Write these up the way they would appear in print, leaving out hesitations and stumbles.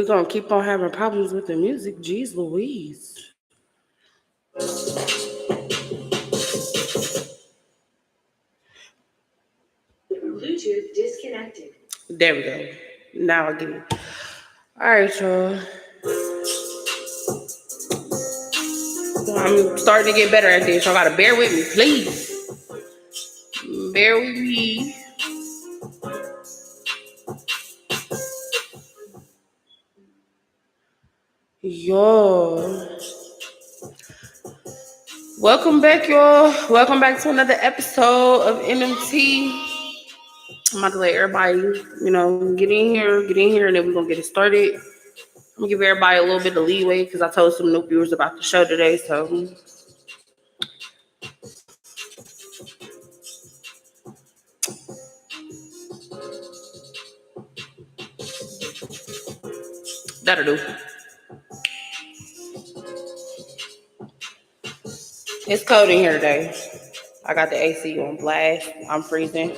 We're going to keep on having problems with the music. Jeez Louise. Bluetooth disconnected. There we go. Now I get it. All right, y'all. I'm starting to get better at this. Y'all got to bear with me, please. Bear with me. Y'all. Welcome back, y'all. Welcome back to another episode of NMT. I'm about to let everybody, get in here, and then we're going to get it started. I'm going to give everybody a little bit of leeway because I told some new viewers about the show today, so... That'll do. It's cold in here today. I got the AC on blast. I'm freezing.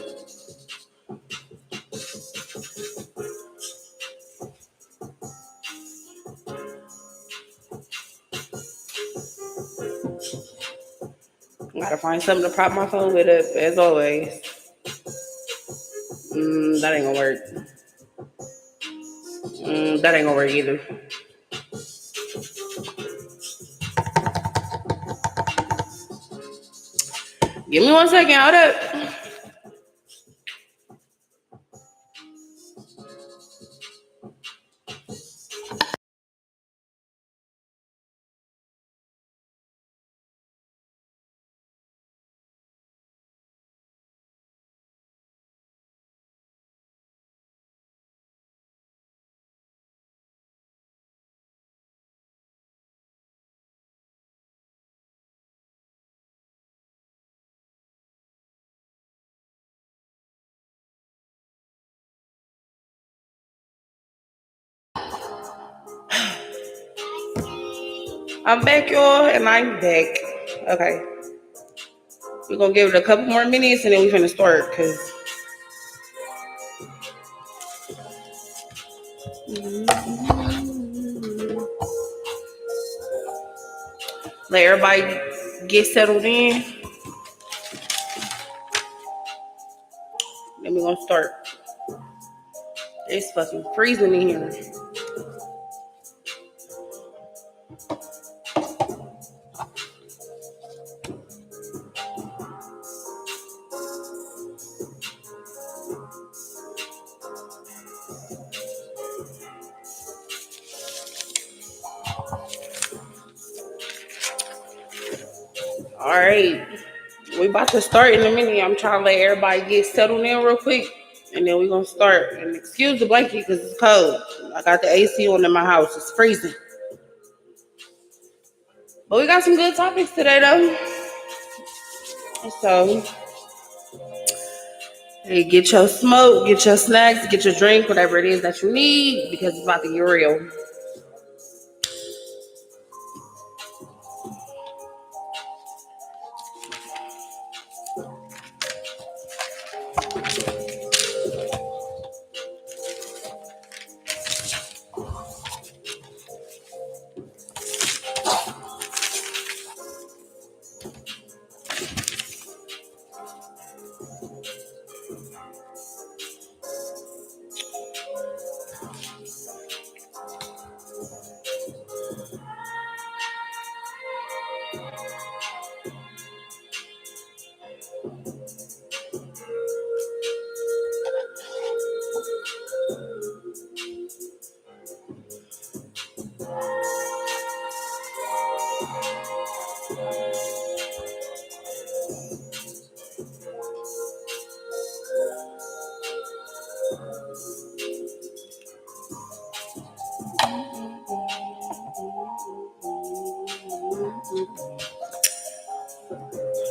Gotta find something to prop my phone with up, as always. That ain't gonna work. That ain't gonna work either. Give me 1 second, hold up. I'm back, y'all, and I'm back. Okay. We're gonna give it a couple more minutes and then we're gonna start, because let everybody get settled in. Then we're gonna start. It's fucking freezing in here. All right. We about to start in a minute. I'm trying to let everybody get settled in real quick, and then we're gonna start. And excuse the blanket because it's cold. I got the AC on in my house. It's freezing. But we got some good topics today, though. So, hey, get your smoke, get your snacks, get your drink, whatever it is that you need, because it's about to get real.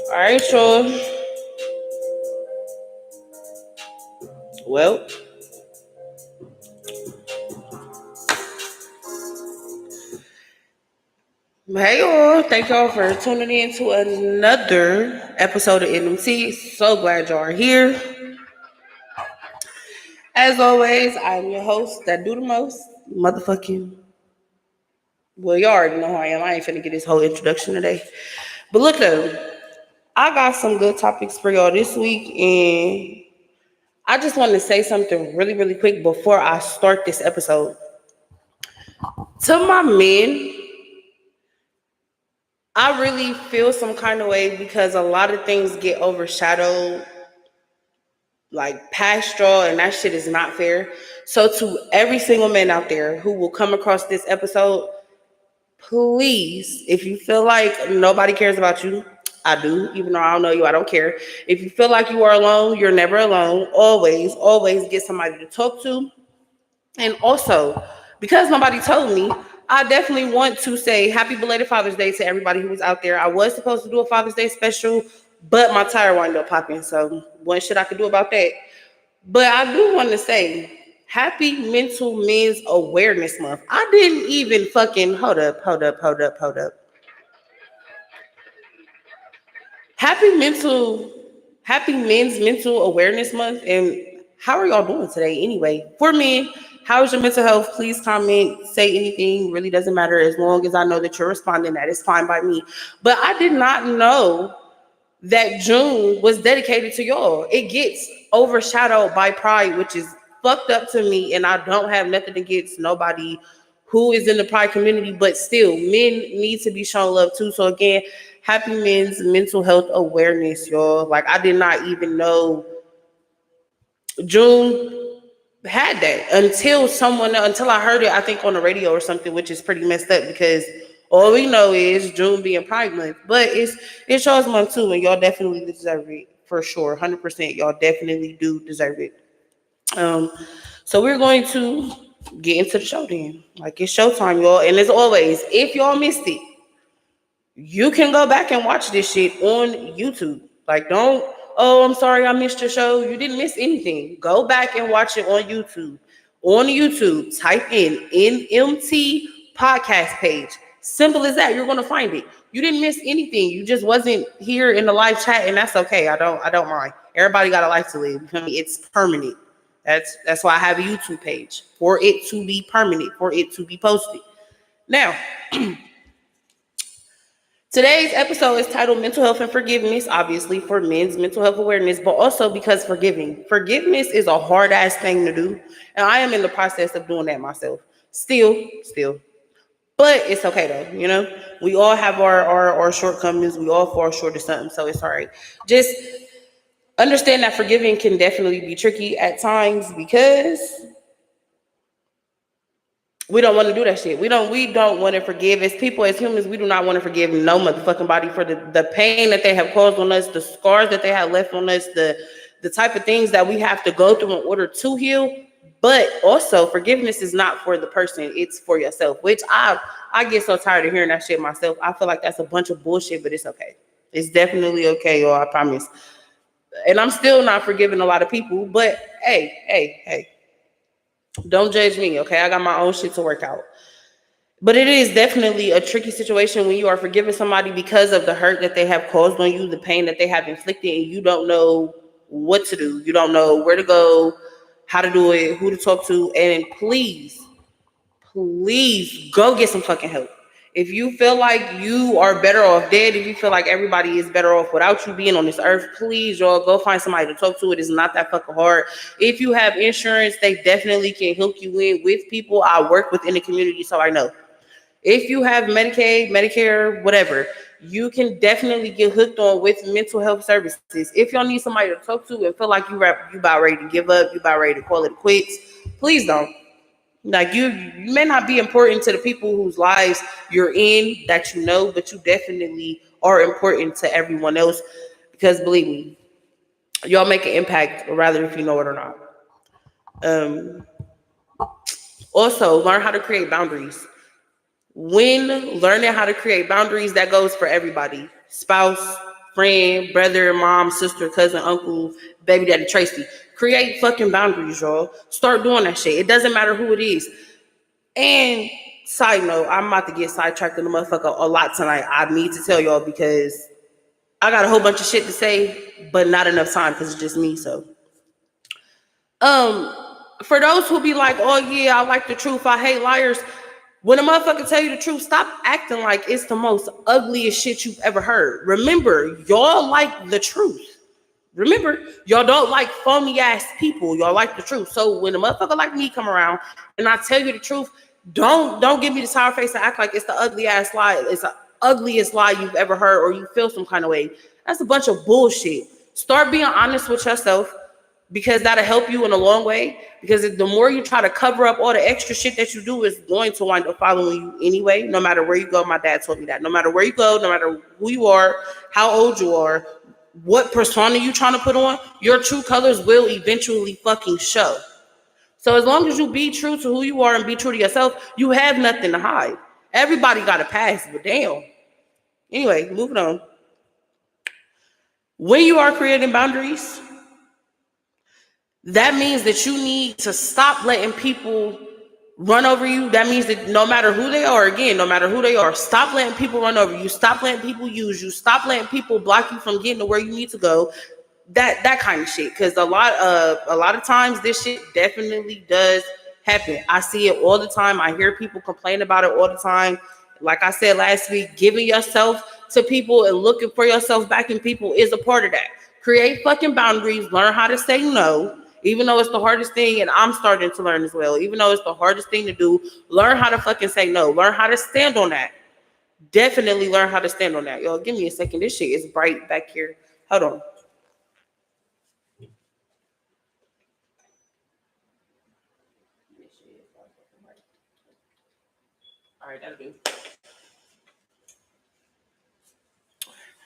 All right, y'all. Well, hey, y'all. Thank y'all for tuning in to another episode of NMT. So glad y'all are here. As always, I'm your host that do the most, motherfucking, well, you already know who I am. I ain't finna get this whole introduction today. But look though, I got some good topics for y'all this week, and I just want to say something really, really quick before I start this episode. To my men, I really feel some kind of way because a lot of things get overshadowed, like past straw, and that shit is not fair. So, to every single man out there who will come across this episode, please, if you feel like nobody cares about you, I do, even though I don't know you, I don't care. If you feel like you are alone, you're never alone. Always, always get somebody to talk to. And also, because nobody told me, I definitely want to say happy belated Father's Day to everybody who was out there. I was supposed to do a Father's Day special, but my tire wound up popping. So, what shit I could do about that? But I do want to say happy Mental Men's Awareness Month. I didn't even fucking hold up. Happy Men's Mental Awareness Month. And how are y'all doing today anyway? For me, how is your mental health? Please comment, say anything. Really doesn't matter as long as I know that you're responding. That is fine by me. But I did not know that June was dedicated to y'all. It gets overshadowed by Pride, which is fucked up to me. And I don't have nothing against nobody who is in the Pride community, but still, men need to be shown love too. So again, happy Men's Mental Health Awareness, y'all. Like, I did not even know June had that until I heard it, I think on the radio or something, which is pretty messed up because all we know is June being Pride Month. But it's y'all's month too, and y'all definitely deserve it for sure. 100%. Y'all definitely do deserve it. So we're going to get into the show then. Like, it's showtime, y'all. And as always, if y'all missed it, you can go back and watch this shit on YouTube. Like, don't, oh, I'm sorry I missed your show. You didn't miss anything. Go back and watch it on YouTube. On YouTube, type in NMT podcast page. Simple as that. You're going to find it. You didn't miss anything. You just wasn't here in the live chat, and that's okay. I don't mind. Everybody got a life to live. It's permanent. That's why I have a YouTube page, for it to be permanent, for it to be posted. Now, today's episode is titled Mental Health and Forgiveness, obviously for men's mental health awareness, but also because forgiveness is a hard ass thing to do. And I am in the process of doing that myself. Still. But it's okay though, you know? We all have our shortcomings. We all fall short of something, so it's all right. Just understand that forgiving can definitely be tricky at times because we don't want to do that shit. We don't want to forgive. As people, as humans, we do not want to forgive no motherfucking body for the pain that they have caused on us, the scars that they have left on us, the type of things that we have to go through in order to heal. But also, forgiveness is not for the person, it's for yourself, which I get so tired of hearing that shit myself. I feel like that's a bunch of bullshit, but it's okay. It's definitely okay, y'all, I promise. And I'm still not forgiving a lot of people, but hey. Don't judge me, okay? I got my own shit to work out. But it is definitely a tricky situation when you are forgiving somebody because of the hurt that they have caused on you, the pain that they have inflicted, and you don't know what to do. You don't know where to go, how to do it, who to talk to. And please go get some fucking help. If you feel like you are better off dead, if you feel like everybody is better off without you being on this earth, please, y'all, go find somebody to talk to. It is not that fucking hard. If you have insurance, they definitely can hook you in with people I work with in the community, so I know. If you have Medicaid, Medicare, whatever, you can definitely get hooked on with mental health services. If y'all need somebody to talk to and feel like you about ready to give up, you about ready to call it quits, please don't. Like, you may not be important to the people whose lives you're in that you know, but you definitely are important to everyone else because, believe me, y'all make an impact, rather if you know it or not. Also, learn how to create boundaries. When learning how to create boundaries, that goes for everybody: spouse, friend, brother, mom, sister, cousin, uncle, baby daddy, Tracy. Create fucking boundaries, y'all. Start doing that shit. It doesn't matter who it is. And side note, I'm about to get sidetracked in the motherfucker a lot tonight. I need to tell y'all because I got a whole bunch of shit to say, but not enough time because it's just me. So, for those who be like, oh yeah, I like the truth, I hate liars. When a motherfucker tell you the truth, stop acting like it's the most ugliest shit you've ever heard. Remember, y'all like the truth. Remember, y'all don't like phony ass people. Y'all like the truth. So when a motherfucker like me come around and I tell you the truth, don't give me the sour face and act like it's the ugly ass lie. It's the ugliest lie you've ever heard, or you feel some kind of way. That's a bunch of bullshit. Start being honest with yourself, because that'll help you in a long way. Because the more you try to cover up all the extra shit that you do, is going to wind up following you anyway, no matter where you go. My dad told me that. No matter where you go, no matter who you are, how old you are, what persona you trying to put on, your true colors will eventually fucking show. So as long as you be true to who you are and be true to yourself, you have nothing to hide. Everybody got a past, but damn. Anyway, moving on. When you are creating boundaries, that means that you need to stop letting people run over you. That means that no matter who they are, again, no matter who they are, stop letting people run over you. Stop letting people use you. Stop letting people block you from getting to where you need to go. That kind of shit. Because a lot of times this shit definitely does happen. I see it all the time. I hear people complain about it all the time. Like I said last week, giving yourself to people and looking for yourself back in people is a part of that. Create fucking boundaries. Learn how to say no. Even though it's the hardest thing, and I'm starting to learn as well, even though it's the hardest thing to do, learn how to fucking say no. Learn how to stand on that. Definitely learn how to stand on that. Y'all, give me a second. This shit is bright back here. Hold on. All right, that'll do.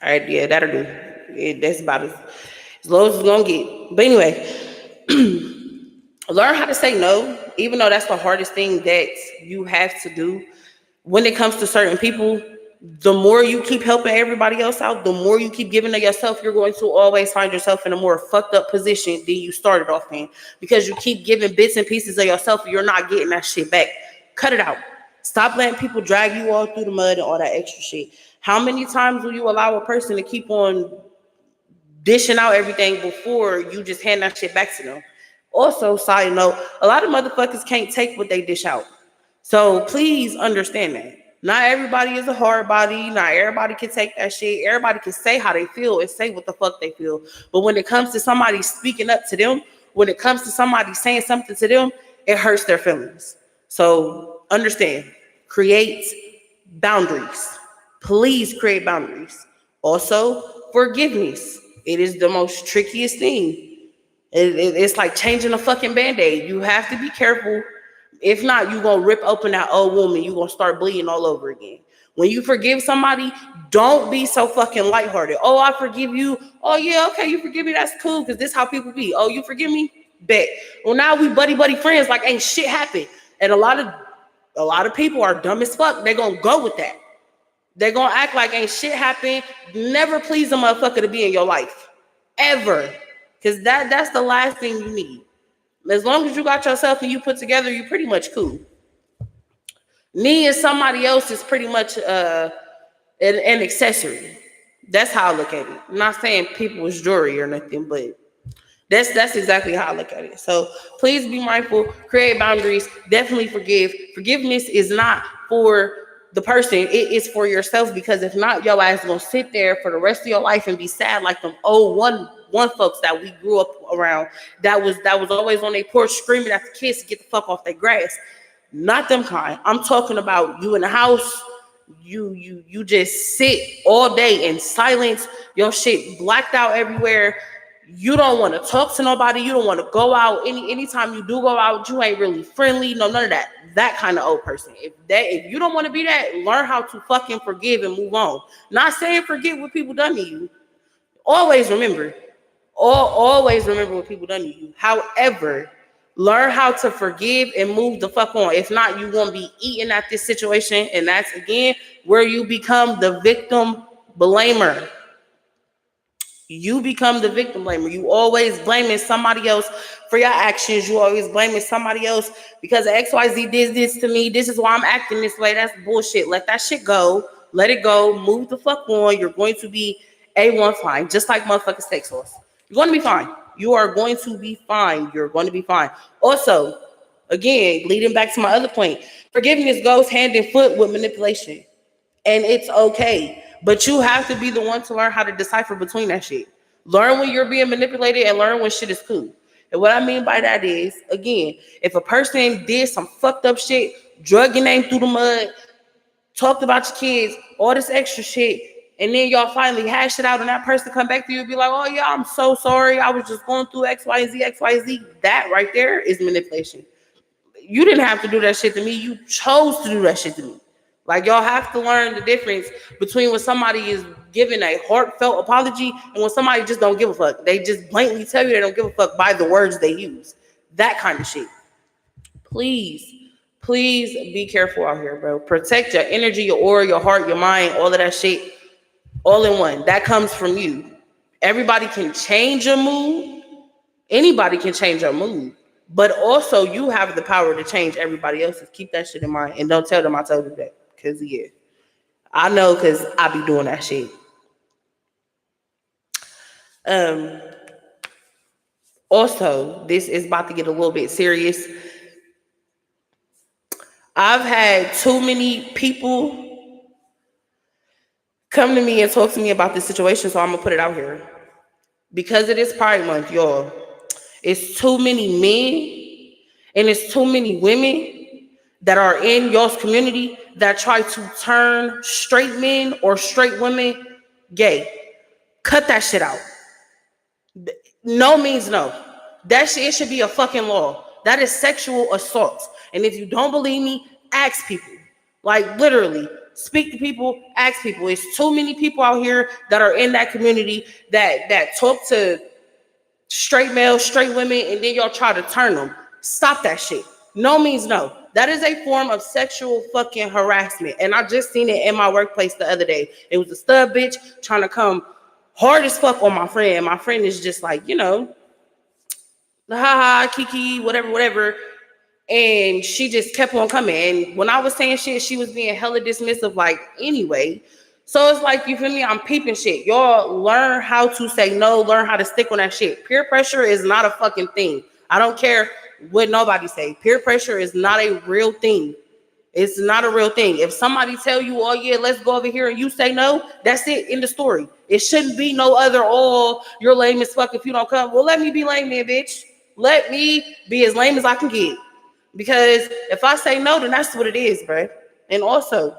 All right, yeah, that'll do. That's about as low as it's gonna get. But anyway, learn how to say no, even though that's the hardest thing that you have to do. When it comes to certain people, the more you keep helping everybody else out, the more you keep giving to yourself, you're going to always find yourself in a more fucked up position than you started off in, because you keep giving bits and pieces of yourself. You're not getting that shit back. Cut it out. Stop letting people drag you all through the mud and all that extra shit. How many times will you allow a person to keep on dishing out everything before you just hand that shit back to them? Also, side note, a lot of motherfuckers can't take what they dish out. So please understand that. Not everybody is a hard body. Not everybody can take that shit. Everybody can say how they feel and say what the fuck they feel. But when it comes to somebody speaking up to them, when it comes to somebody saying something to them, it hurts their feelings. So understand, create boundaries. Please create boundaries. Also, forgiveness. It is the most trickiest thing. It's like changing a fucking Band-Aid. You have to be careful. If not, you're going to rip open that old wound. You're going to start bleeding all over again. When you forgive somebody, don't be so fucking lighthearted. Oh, I forgive you. Oh, yeah, okay, you forgive me. That's cool, because this is how people be. Oh, you forgive me? Bet. Well, now we buddy friends like ain't shit happened. And a lot of people are dumb as fuck. They're going to go with that. They're going to act like ain't shit happened. Never please a motherfucker to be in your life. Ever. Because that's the last thing you need. As long as you got yourself and you put together, you're pretty much cool. Me and somebody else is pretty much an accessory. That's how I look at it. I'm not saying people is jewelry or nothing, but that's exactly how I look at it. So please be mindful, create boundaries, definitely forgive. Forgiveness is not for the person, it is for yourself, because if not, your ass gonna sit there for the rest of your life and be sad like them old one folks that we grew up around that was always on their porch screaming at the kids to get the fuck off their grass. Not them kind. I'm talking about you in the house, you just sit all day in silence, your shit blacked out everywhere. You don't want to talk to nobody. You don't want to go out. Anytime you do go out, you ain't really friendly. No, none of that. That kind of old person. If you don't want to be that, learn how to fucking forgive and move on. Not saying forget what people done to you. Always remember what people done to you. However, learn how to forgive and move the fuck on. If not, you're gonna be eating at this situation, and that's again where you become the victim blamer. You become the victim blamer. You always blaming somebody else for your actions. You always blaming somebody else because XYZ did this to me. This is why I'm acting this way. That's bullshit. Let that shit go. Let it go. Move the fuck on. You're going to be A1 fine. Just like motherfucking steak sauce. You're going to be fine. You are going to be fine. You're going to be fine. Also, again, leading back to my other point, forgiveness goes hand in foot with manipulation. And it's okay. But you have to be the one to learn how to decipher between that shit. Learn when you're being manipulated and learn when shit is cool. And what I mean by that is, again, if a person did some fucked up shit, drug your name through the mud, talked about your kids, all this extra shit, and then y'all finally hash it out and that person come back to you and be like, oh yeah, I'm so sorry. I was just going through XYZ. That right there is manipulation. You didn't have to do that shit to me. You chose to do that shit to me. Like, y'all have to learn the difference between when somebody is giving a heartfelt apology and when somebody just don't give a fuck. They just blatantly tell you they don't give a fuck by the words they use. That kind of shit. Please be careful out here, bro. Protect your energy, your aura, your heart, your mind, all of that shit, all in one. That comes from you. Everybody can change your mood. Anybody can change your mood. But also, you have the power to change everybody else's. Keep that shit in mind. And don't tell them I told you that. Because, yeah, I know because I be doing that shit. Also, this is about to get a little bit serious. I've had too many people come to me and talk to me about this situation, so I'm going to put it out here. Because it is Pride Month, y'all, it's too many men and it's too many women that are in y'all's community that try to turn straight men or straight women gay. Cut that shit out. No means no. That shit, it should be a fucking law. That is sexual assault. And if you don't believe me, ask people. Like, literally, speak to people, ask people. It's too many people out here that are in that community that talk to straight males, straight women, and then y'all try to turn them. Stop that shit. No means no. That is a form of sexual fucking harassment. And I just seen it in my workplace the other day. It was a stud bitch trying to come hard as fuck on my friend. And my friend is just like, you know, haha, kiki, whatever. And she just kept on coming. And when I was saying shit, she was being hella dismissive, like, anyway. So it's like, you feel me? I'm peeping shit. Y'all learn how to say no, learn how to stick on that shit. Peer pressure is not a fucking thing. I don't care what nobody say. Peer pressure is not a real thing. It's not a real thing. If somebody tell you, oh yeah, let's go over here, and you say no, that's it in the story. It shouldn't be no other, oh, you're lame as fuck if you don't come. Well, let me be lame then, bitch. Let me be as lame as I can get. Because if I say no, then that's what it is, bro. And also,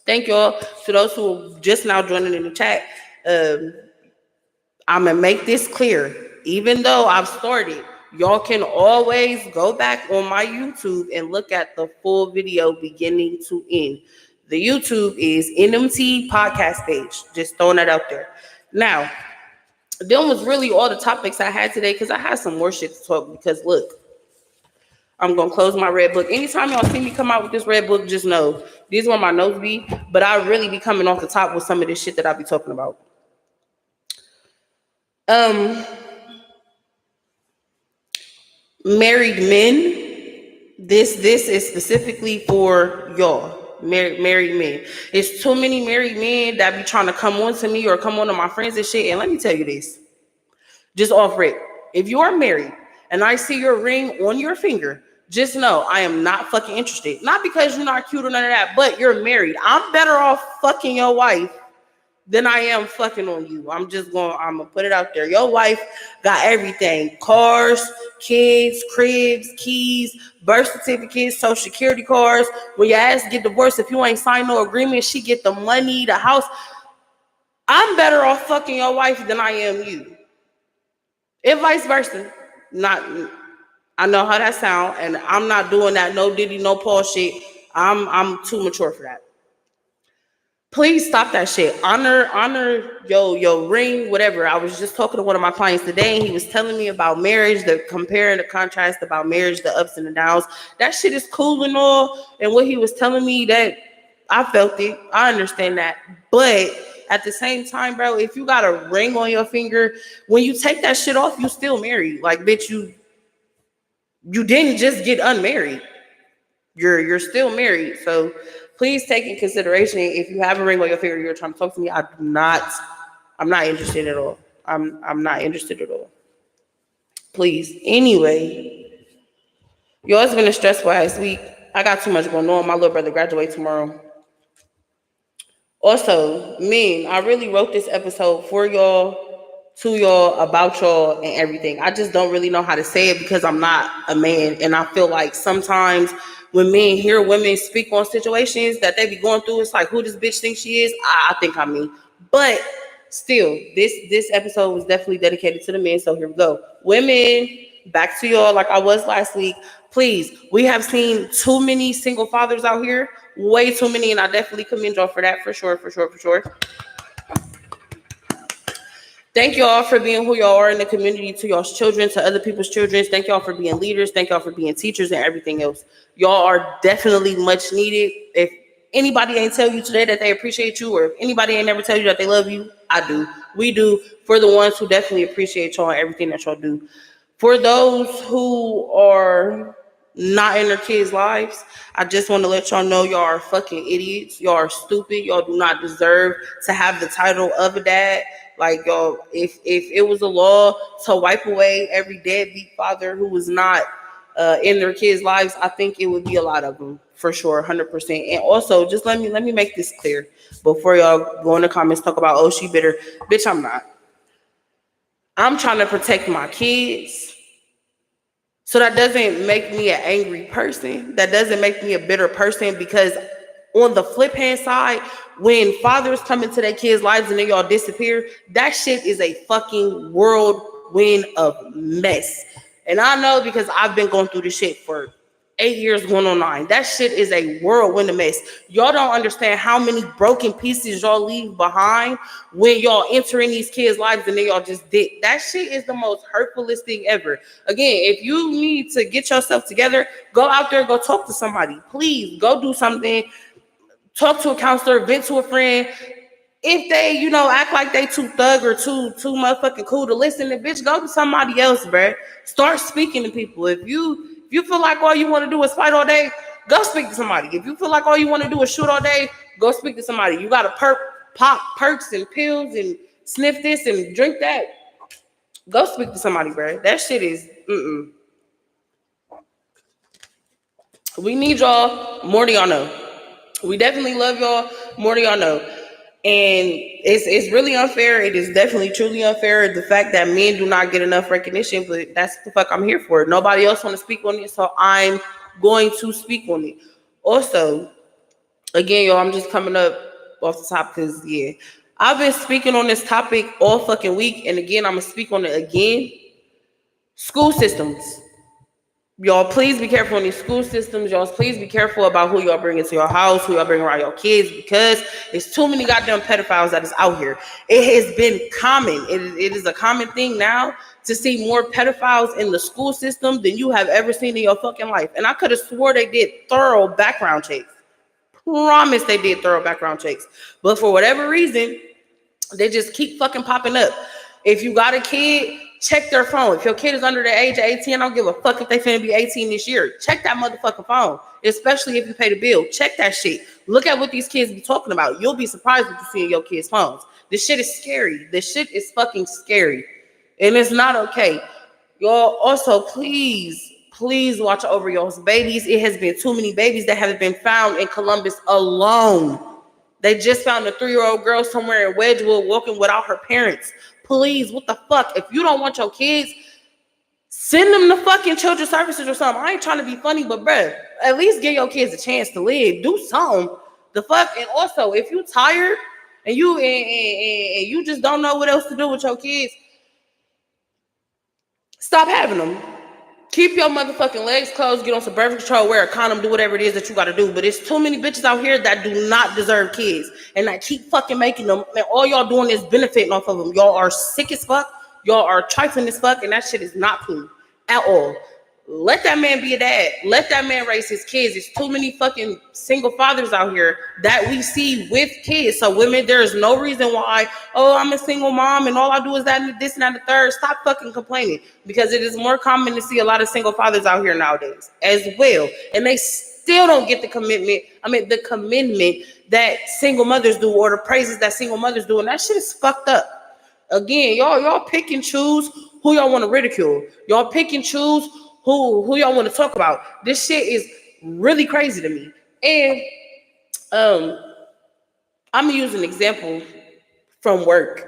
thank y'all to those who are just now joining in the chat. I'm going to make this clear. Even though I've started, y'all can always go back on my YouTube and look at the full video beginning to end. The YouTube is NMT podcast page. Just throwing that out there. Now, them was really all the topics I had today because I had some more shit to talk. Because look, I'm going to close my red book. Anytime y'all see me come out with this red book, just know these are where my notes be. But I really be coming off the top with some of this shit that I be talking about. Married men, this is specifically for y'all, married men. It's too many married men that be trying to come on to me or come on to my friends and shit. And let me tell you this, just off rip, if you are married and I see your ring on your finger, just know I am not fucking interested. Not because you're not cute or none of that, but you're married. I'm better off fucking your wife than I am fucking on you. I'm gonna put it out there. Your wife got everything: cars, kids, cribs, keys, birth certificates, social security cards. When your ass get divorced, if you ain't signed no agreement, she get the money, the house. I'm better off fucking your wife than I am you. If vice versa. I know how that sound, and I'm not doing that no Diddy, no Paul shit. I'm too mature for that. Please stop that shit. Honor your ring, whatever. I was just talking to one of my clients today, and he was telling me about marriage, the compare and the contrast about marriage, the ups and the downs. That shit is cool and all. And what he was telling me, that I felt it. I understand that. But at the same time, bro, if you got a ring on your finger, when you take that shit off, you still married. Like, bitch, you didn't just get unmarried. You're still married. So please take in consideration, if you have a ring on your finger, you're trying to talk to me, I'm not interested at all. I'm not interested at all. Please. Anyway, y'all, it's been a stressful ass week. I got too much going on. My little brother graduates tomorrow. Also, men, I really wrote this episode for y'all, to y'all, about y'all, and everything. I just don't really know how to say it because I'm not a man. And I feel like sometimes when men hear women speak on situations that they be going through, it's like, who this bitch thinks she is? I think I'm me. But still, this episode was definitely dedicated to the men. So here we go. Women, back to y'all like I was last week. Please, we have seen too many single fathers out here, way too many, and I definitely commend y'all for that, for sure. Thank y'all for being who y'all are in the community, to y'all's children, to other people's children. Thank y'all for being leaders. Thank y'all for being teachers and everything else. Y'all are definitely much needed. If anybody ain't tell you today that they appreciate you, or if anybody ain't never tell you that they love you, I do. We do. For the ones who definitely appreciate y'all and everything that y'all do. For those who are not in their kids' lives, I just want to let y'all know y'all are fucking idiots. Y'all are stupid. Y'all do not deserve to have the title of a dad. Like, y'all, if it was a law to wipe away every deadbeat father who was not in their kids' lives, I think it would be a lot of them, for sure, 100%. And also, just let me make this clear before y'all go in the comments talk about, oh, she bitter. Bitch, I'm not. I'm trying to protect my kids. So that doesn't make me an angry person. That doesn't make me a bitter person, because on the flip hand side, when fathers come into their kids' lives and then y'all disappear, that shit is a fucking whirlwind of mess. And I know because I've been going through this shit for 8 years going on 9. That shit is a whirlwind of mess. Y'all don't understand how many broken pieces y'all leave behind when y'all enter in these kids' lives and then y'all just did. That shit is the most hurtfulest thing ever. Again, if you need to get yourself together, go out there, go talk to somebody. Please go do something. Talk to a counselor, vent to a friend. If they, act like they too thug or too motherfucking cool to listen, then bitch, go to somebody else, bruh. Start speaking to people. If you feel like all you want to do is fight all day, go speak to somebody. If you feel like all you want to do is shoot all day, go speak to somebody. You got to pop perks and pills and sniff this and drink that. Go speak to somebody, bruh. That shit is, We need y'all more than y'all know. We definitely love y'all more than y'all know. And it's really unfair. It is definitely truly unfair, the fact that men do not get enough recognition, but that's the fuck I'm here for. Nobody else want to speak on it, so I'm going to speak on it. Also, again, y'all, I'm just coming up off the top because, yeah, I've been speaking on this topic all fucking week, and again, I'm going to speak on it again. School systems. Y'all, please be careful in these school systems. Y'all, please be careful about who y'all bring into your house, who y'all bring around your kids, because there's too many goddamn pedophiles that is out here. It has been common. It is a common thing now to see more pedophiles in the school system than you have ever seen in your fucking life. And I could have swore they did thorough background checks. Promise they did thorough background checks. But for whatever reason, they just keep fucking popping up. If you got a kid, check their phone. If your kid is under the age of 18, I don't give a fuck if they finna be 18 this year. Check that motherfucking phone, especially if you pay the bill. Check that shit. Look at what these kids be talking about. You'll be surprised what you see in your kids' phones. This shit is scary. This shit is fucking scary. And it's not okay. Y'all, also, please watch over y'all's babies. It has been too many babies that have been found in Columbus alone. They just found a 3-year-old girl somewhere in Wedgwood walking without her parents. Please, what the fuck? If you don't want your kids, send them to fucking children's services or something. I ain't trying to be funny, but bruh, at least give your kids a chance to live. Do something. The fuck? And also, if you tired and you just don't know what else to do with your kids, stop having them. Keep your motherfucking legs closed, get on some birth control, wear a condom, do whatever it is that you gotta do. But it's too many bitches out here that do not deserve kids and that keep fucking making them. And all y'all doing is benefiting off of them. Y'all are sick as fuck. Y'all are trifling as fuck, and that shit is not cool at all. Let that man be a dad. Let that man raise his kids. There's too many fucking single fathers out here that we see with kids. So women, there is no reason why, oh, I'm a single mom and all I do is that and this and that and the third. Stop fucking complaining, because it is more common to see a lot of single fathers out here nowadays as well. And they still don't get the commendment that single mothers do, or the praises that single mothers do. And that shit is fucked up. Again, y'all pick and choose who y'all want to ridicule. Y'all pick and choose who y'all want to talk about. This shit is really crazy to me. And I'm gonna use an example from work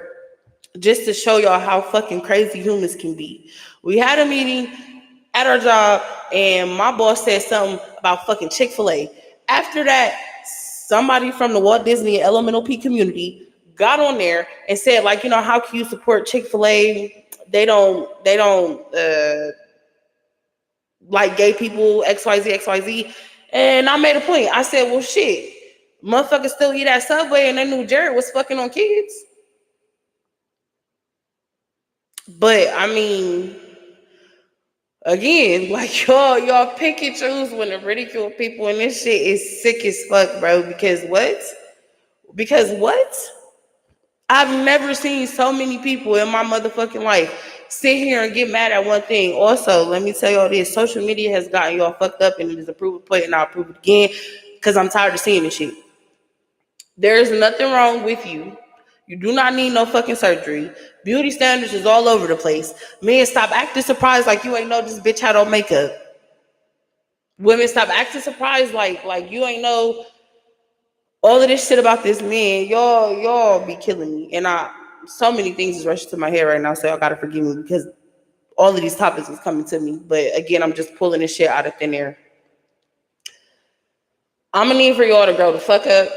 just to show y'all how fucking crazy humans can be. We had a meeting at our job, and my boss said something about fucking Chick-fil-A. After that, somebody from the Walt Disney Elemental P community got on there and said, like, you know, how can you support Chick-fil-A? They don't like gay people, XYZ, XYZ. And I made a point. I said, well, shit, motherfuckers still eat at Subway, and they knew Jared was fucking on kids. But I mean, again, like y'all pick and choose when to ridicule people, and this shit is sick as fuck, bro. Because what? I've never seen so many people in my motherfucking life sit here and get mad at one thing. Also, let me tell y'all this: social media has gotten y'all fucked up, and it is a proof point, and I'll prove it again because I'm tired of seeing this shit. There is nothing wrong with you. You do not need no fucking surgery. Beauty standards is all over the place. Men, stop acting surprised like you ain't know this bitch had on makeup. Women, stop acting surprised like you ain't know all of this shit about this man. Y'all be killing me. And so many things is rushing to my head right now, so y'all gotta forgive me because all of these topics is coming to me. But again, I'm just pulling this shit out of thin air. I'm gonna need for y'all to grow the fuck up.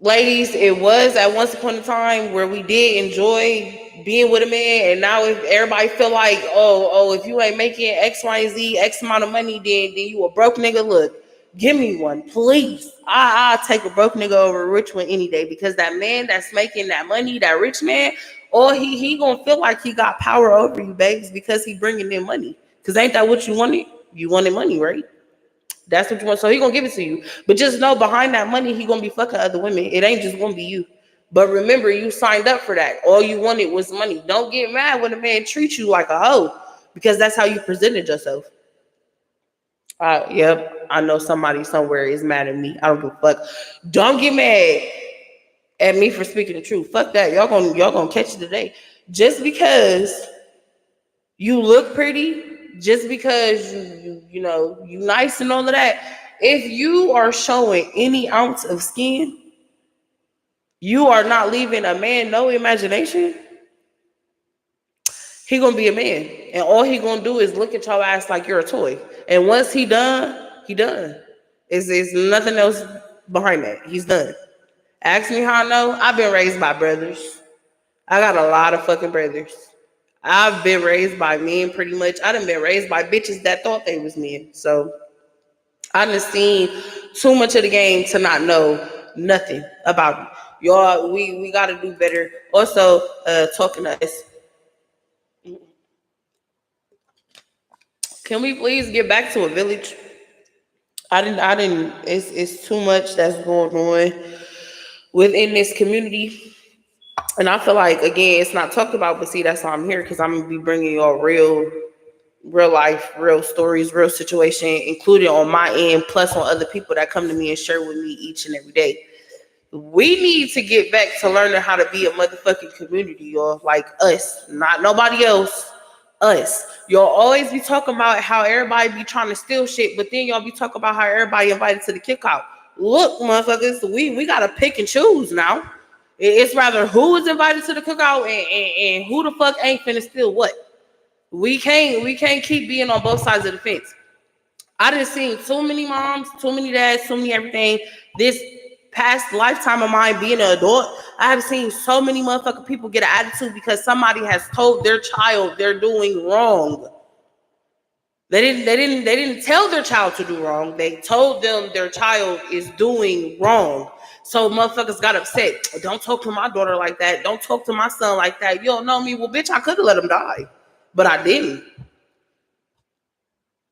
Ladies, it was at once upon a time where we did enjoy being with a man, and now if everybody feel like, oh, if you ain't making X, Y, and Z, X amount of money, then you a broke nigga. Look, give me one, please. I'll take a broke nigga over a rich one any day, because that man that's making that money, that rich man, or he gonna feel like he got power over you, babes, because he bringing in money. Because ain't that what you wanted? You wanted money, right? That's what you want. So he gonna give it to you. But just know behind that money, he gonna be fucking other women. It ain't just gonna be you. But remember, you signed up for that. All you wanted was money. Don't get mad when a man treats you like a hoe, because that's how you presented yourself. Yep, I know somebody somewhere is mad at me. I don't give a fuck. Don't get mad at me for speaking the truth. Fuck that. Y'all gonna catch it today. Just because you look pretty, just because you know you nice and all of that, if you are showing any ounce of skin, you are not leaving a man no imagination. He gonna be a man, and all he gonna do is look at your ass like you're a toy. And once he done, he done. It's nothing else behind that. He's done. Ask me how I know. I've been raised by brothers. I got a lot of fucking brothers. I've been raised by men pretty much. I done been raised by bitches that thought they was men. So I done seen too much of the game to not know nothing about it. Y'all, we gotta do better. Also, talking to us. Can we please get back to a village? I didn't, it's too much that's going on within this community. And I feel like, again, it's not talked about, but see, that's why I'm here, because I'm going to be bringing y'all real life, real stories, real situation, including on my end, plus on other people that come to me and share with me each and every day. We need to get back to learning how to be a motherfucking community, y'all. Like us, not nobody else, us. Y'all always be talking about how everybody be trying to steal shit, but then y'all be talking about how everybody invited to the cookout. Look, motherfuckers, we got to pick and choose now. It's rather who is invited to the cookout and who the fuck ain't finna steal what. We can't keep being on both sides of the fence. I done seen too many moms, too many dads, too many everything. This past lifetime of mine being an adult, I have seen so many motherfucking people get an attitude because somebody has told their child they're doing wrong. They didn't tell their child to do wrong. They told them their child is doing wrong. So motherfuckers got upset. Don't talk to my daughter like that. Don't talk to my son like that. You don't know me. Well, bitch, I could have let him die, but I didn't.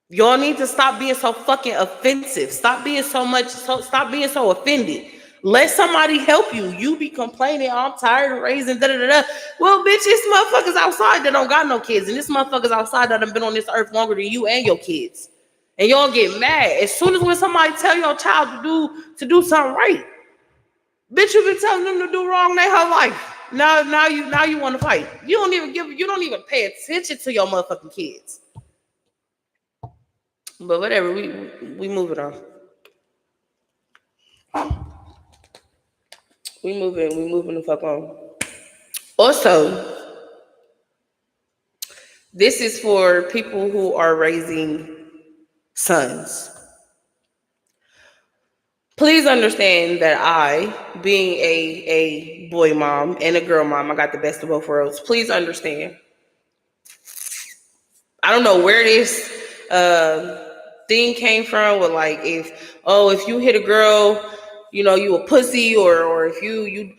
Y'all need to stop being so fucking offensive. Stop being stop being so offended. Let somebody help you. You be complaining, I'm tired of raising da-da-da-da. Well, bitch, it's motherfuckers outside that don't got no kids. And this motherfuckers outside that have been on this earth longer than you and your kids. And y'all get mad. As soon as when somebody tell your child to do something right, bitch, you been telling them to do wrong their whole life. Now you want to fight. You don't even pay attention to your motherfucking kids. But whatever, we moving on. We moving the fuck on. Also, this is for people who are raising sons. Please understand that I, being a boy mom and a girl mom, I got the best of both worlds. Please understand. I don't know where this thing came from with like if you hit a girl, you a pussy or if you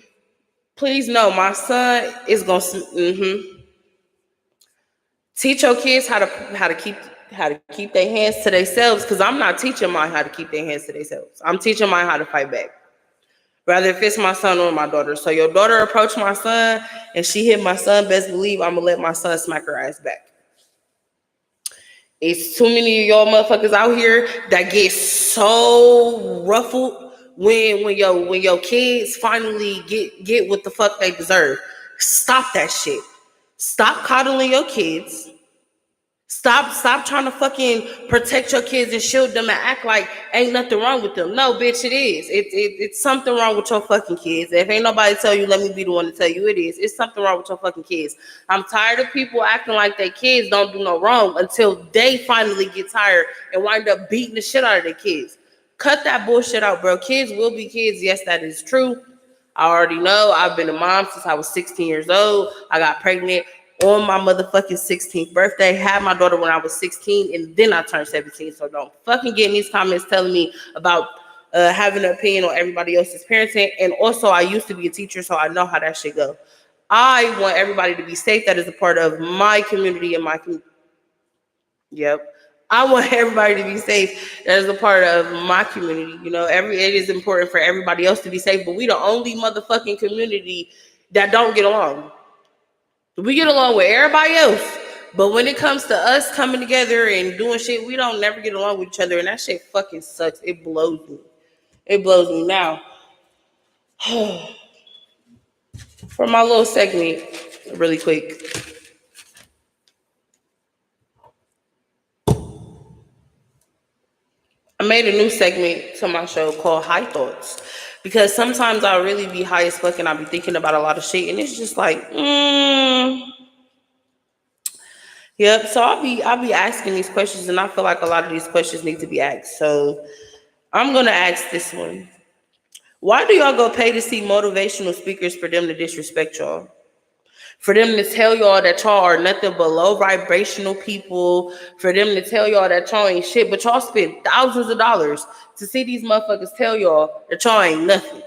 please know my son is gonna teach your kids how to keep their hands to themselves, because I'm not teaching mine how to keep their hands to themselves. I'm teaching mine how to fight back. Rather if it's my son or my daughter. So your daughter approached my son and she hit my son, best believe I'm gonna let my son smack her ass back. It's too many of y'all motherfuckers out here that get so ruffled when your kids finally get what the fuck they deserve. Stop that shit. Stop coddling your kids. Stop trying to fucking protect your kids and shield them and act like ain't nothing wrong with them. No, bitch, it is. It's something wrong with your fucking kids. If ain't nobody tell you, let me be the one to tell you it is. It's something wrong with your fucking kids. I'm tired of people acting like their kids don't do no wrong until they finally get tired and wind up beating the shit out of their kids. Cut that bullshit out, bro. Kids will be kids. Yes, that is true. I already know. I've been a mom since I was 16 years old. I got pregnant on my motherfucking 16th birthday, had my daughter when I was 16, and then I turned 17. So don't fucking get in these comments telling me about having an opinion on everybody else's parenting. And also, I used to be a teacher, so I know how that shit go. I want everybody to be safe. That is a part of my community and my community. Yep. I want everybody to be safe. That is a part of my community. It is important for everybody else to be safe, but we the only motherfucking community that don't get along. We get along with everybody else, but when it comes to us coming together and doing shit, we don't never get along with each other, and that shit fucking sucks. It blows me. It blows me now. For my little segment, really quick. I made a new segment to my show called High Thoughts, because sometimes I'll really be high as fuck and I'll be thinking about a lot of shit, and it's just like, Yep. So I'll be asking these questions, and I feel like a lot of these questions need to be asked. So I'm gonna ask this one. Why do y'all go pay to see motivational speakers for them to disrespect y'all? For them to tell y'all that y'all are nothing but low vibrational people, for them to tell y'all that y'all ain't shit, but y'all spend thousands of dollars to see these motherfuckers tell y'all that y'all ain't nothing.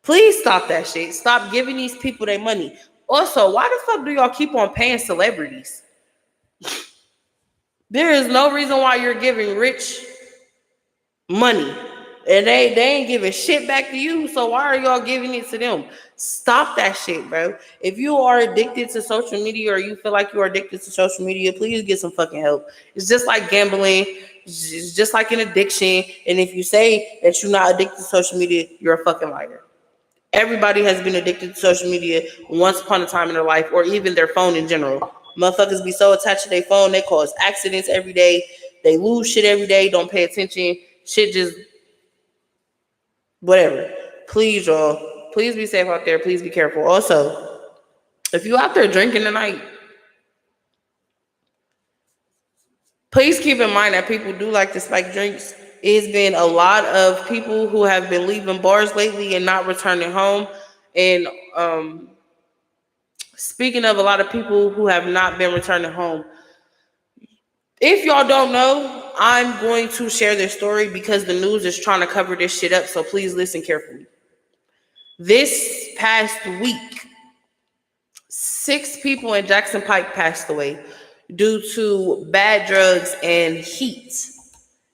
Please stop that shit. Stop giving these people their money. Also, why the fuck do y'all keep on paying celebrities? There is no reason why you're giving rich money and they ain't giving shit back to you. So why are y'all giving it to them? Stop that shit, bro. If you are addicted to social media or you feel like you are addicted to social media, please get some fucking help. It's just like gambling. It's just like an addiction. And if you say that you're not addicted to social media, you're a fucking liar. Everybody has been addicted to social media once upon a time in their life, or even their phone in general. Motherfuckers be so attached to their phone, they cause accidents every day. They lose shit every day, don't pay attention. Shit just, whatever. Please, y'all. Please be safe out there. Please be careful. Also, if you out there drinking tonight, please keep in mind that people do like to spike drinks. It's been a lot of people who have been leaving bars lately and not returning home. And speaking of a lot of people who have not been returning home, if y'all don't know, I'm going to share this story because the news is trying to cover this shit up. So please listen carefully. This past week, 6 people in Jackson Pike passed away due to bad drugs and heat.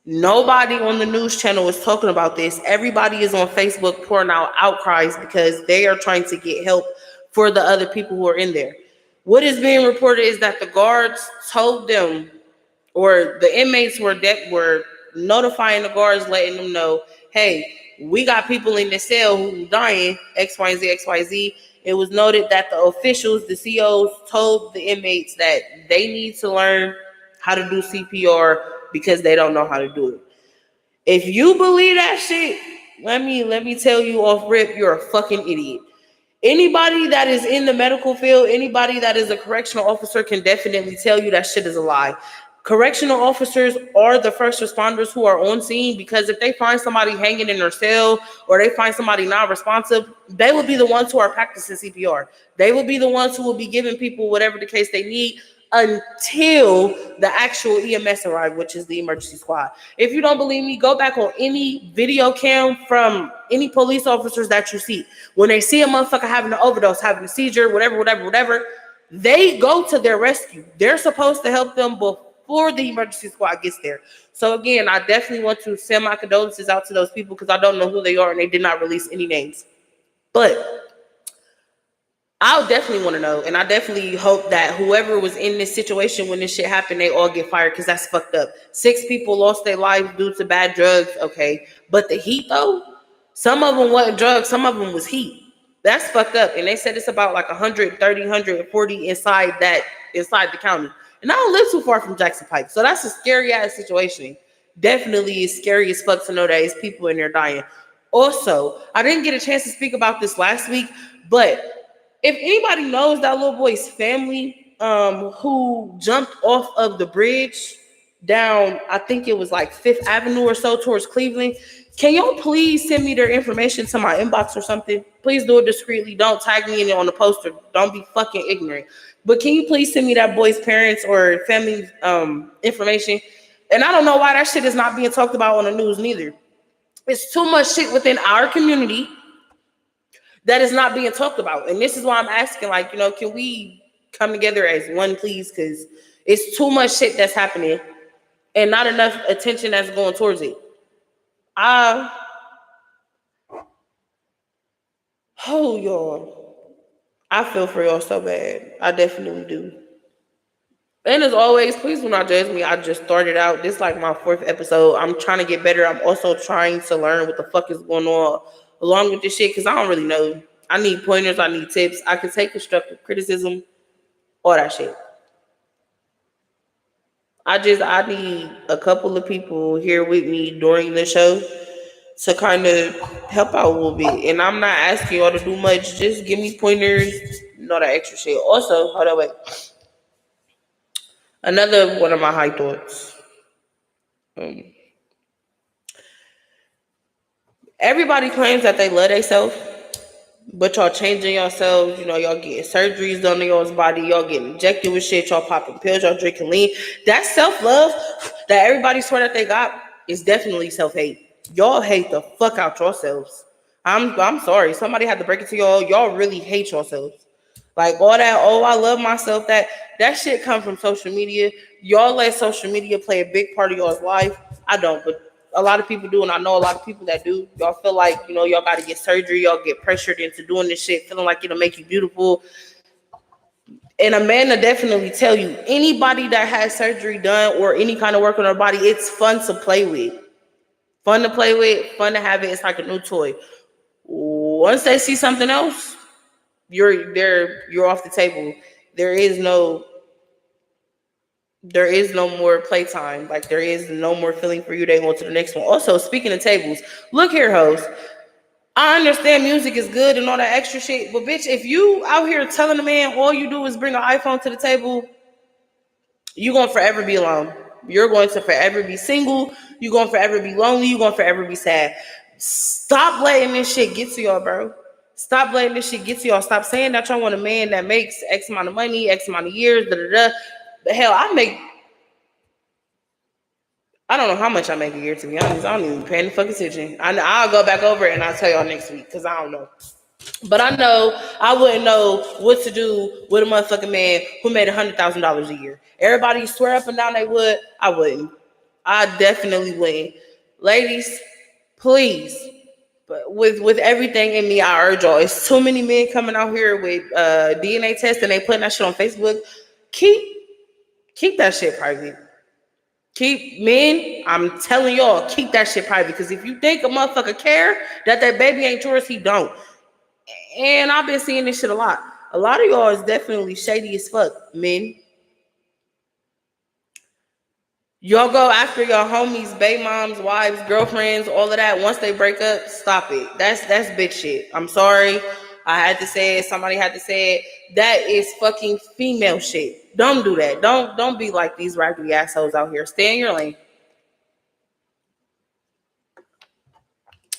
Nobody on the news channel is talking about this. Everybody is on Facebook pouring out outcries because they are trying to get help for the other people who are in there. What is being reported is that the guards told them, or the inmates were notifying the guards, letting them know, hey, we got people in the cell who dying, XYZ. It was noted that the officials, the COs, told the inmates that they need to learn how to do CPR because they don't know how to do it. If you believe that shit, let me tell you off rip, you're a fucking idiot. Anybody that is in the medical field, anybody that is a correctional officer can definitely tell you that shit is a lie. Correctional officers are the first responders who are on scene, because if they find somebody hanging in their cell or they find somebody non-responsive, they will be the ones who are practicing CPR. They will be the ones who will be giving people whatever the case they need until the actual EMS arrive, which is the emergency squad. If you don't believe me, go back on any video cam from any police officers that you see. When they see a motherfucker having an overdose, having a seizure, whatever, they go to their rescue. They're supposed to help them before the emergency squad gets there. So again, I definitely want to send my condolences out to those people because I don't know who they are and they did not release any names. But I definitely want to know, and I definitely hope that whoever was in this situation when this shit happened, they all get fired, because that's fucked up. 6 people lost their lives due to bad drugs, okay? But the heat, though, some of them wasn't drugs, some of them was heat. That's fucked up. And they said it's about like 130, 140 inside the county. And I don't live too far from Jackson Pike, so that's a scary-ass situation. Definitely is scary as fuck to know that it's people in there dying. Also, I didn't get a chance to speak about this last week, but if anybody knows that little boy's family who jumped off of the bridge down, I think it was like 5th Avenue or so towards Cleveland, can y'all please send me their information to my inbox or something? Please do it discreetly. Don't tag me in it on the poster. Don't be fucking ignorant. But can you please send me that boy's parents or family information? And I don't know why that shit is not being talked about on the news neither. It's too much shit within our community that is not being talked about. And this is why I'm asking, like, you know, can we come together as one, please? Because it's too much shit that's happening and not enough attention that's going towards it. Oh, y'all. I feel for y'all so bad. I definitely do. And as always, please do not judge me. I just started out. This is like my 4th episode. I'm trying to get better. I'm also trying to learn what the fuck is going on along with this shit, because I don't really know. I need pointers. I need tips. I can take constructive criticism, all that shit. I need a couple of people here with me during the show to kind of help out a little bit. And I'm not asking y'all to do much. Just give me pointers and all that extra shit. Also, hold on, wait. Another one of my high thoughts. Everybody claims that they love themselves, but y'all changing yourselves. You know, y'all getting surgeries done to y'all's body. Y'all getting injected with shit. Y'all popping pills. Y'all drinking lean. That self-love that everybody swear that they got is definitely self-hate. Y'all hate the fuck out yourselves. I'm sorry. Somebody had to break it to y'all. Y'all really hate yourselves. Like all that, oh, I love myself. That shit come from social media. Y'all let social media play a big part of y'all's life. I don't, but a lot of people do, and I know a lot of people that do. Y'all feel like, you know, y'all got to get surgery. Y'all get pressured into doing this shit, feeling like it'll make you beautiful. And a man will definitely tell you, anybody that has surgery done or any kind of work on their body, it's fun to play with. Fun to play with, fun to have it. It's like a new toy. Once they see something else, you're off the table. There is no more playtime. Like, there is no more feeling for you. They go to the next one. Also, speaking of tables, look here, hoes. I understand music is good and all that extra shit, but bitch, if you out here telling a man all you do is bring an iPhone to the table, you're going to forever be alone. You're going to forever be single. You're going to forever be lonely. You're going to forever be sad. Stop letting this shit get to y'all, bro. Stop letting this shit get to y'all. Stop saying that y'all want a man that makes X amount of money, X amount of years, The hell, I don't know how much I make a year, to be honest. I don't even pay any fucking attention. I'll go back over it and I'll tell y'all next week, because I don't know. But I know I wouldn't know what to do with a motherfucking man who made $100,000 a year. Everybody swear up and down they would. I wouldn't. I definitely wouldn't. Ladies, please. But with everything in me, I urge y'all. It's too many men coming out here with DNA tests and they putting that shit on Facebook. Keep that shit private. I'm telling y'all, keep that shit private. Because if you think a motherfucker care that baby ain't yours, he don't. And I've been seeing this shit a lot. A lot of y'all is definitely shady as fuck, men. Y'all go after your homies, baby moms, wives, girlfriends, all of that. Once they break up, stop it. That's bitch shit. I'm sorry. I had to say it. Somebody had to say it. That is fucking female shit. Don't do that. Don't be like these raggedy assholes out here. Stay in your lane.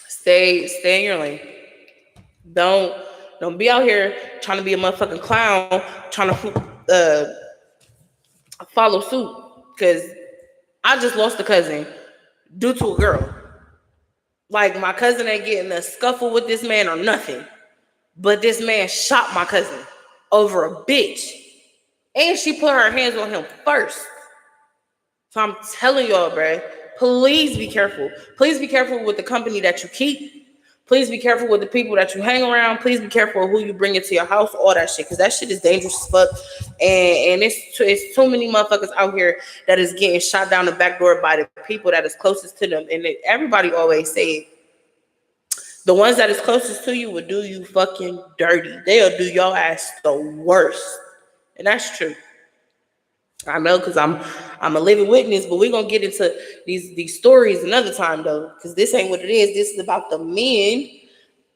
Stay in your lane. Don't be out here trying to be a motherfucking clown, trying to follow suit. Cause I just lost a cousin due to a girl. Like, my cousin ain't getting a scuffle with this man or nothing. But this man shot my cousin over a bitch. And she put her hands on him first. So I'm telling y'all, bruh, please be careful. Please be careful with the company that you keep. Please be careful with the people that you hang around. Please be careful with who you bring into your house, all that shit. Because that shit is dangerous as fuck. And it's too many motherfuckers out here that is getting shot down the back door by the people that is closest to them. And everybody always say it. The ones that is closest to you will do you fucking dirty. They'll do your ass the worst. And that's true. I know, because I'm a living witness, but we're gonna get into these stories another time though, because this ain't what it is. This is about the men.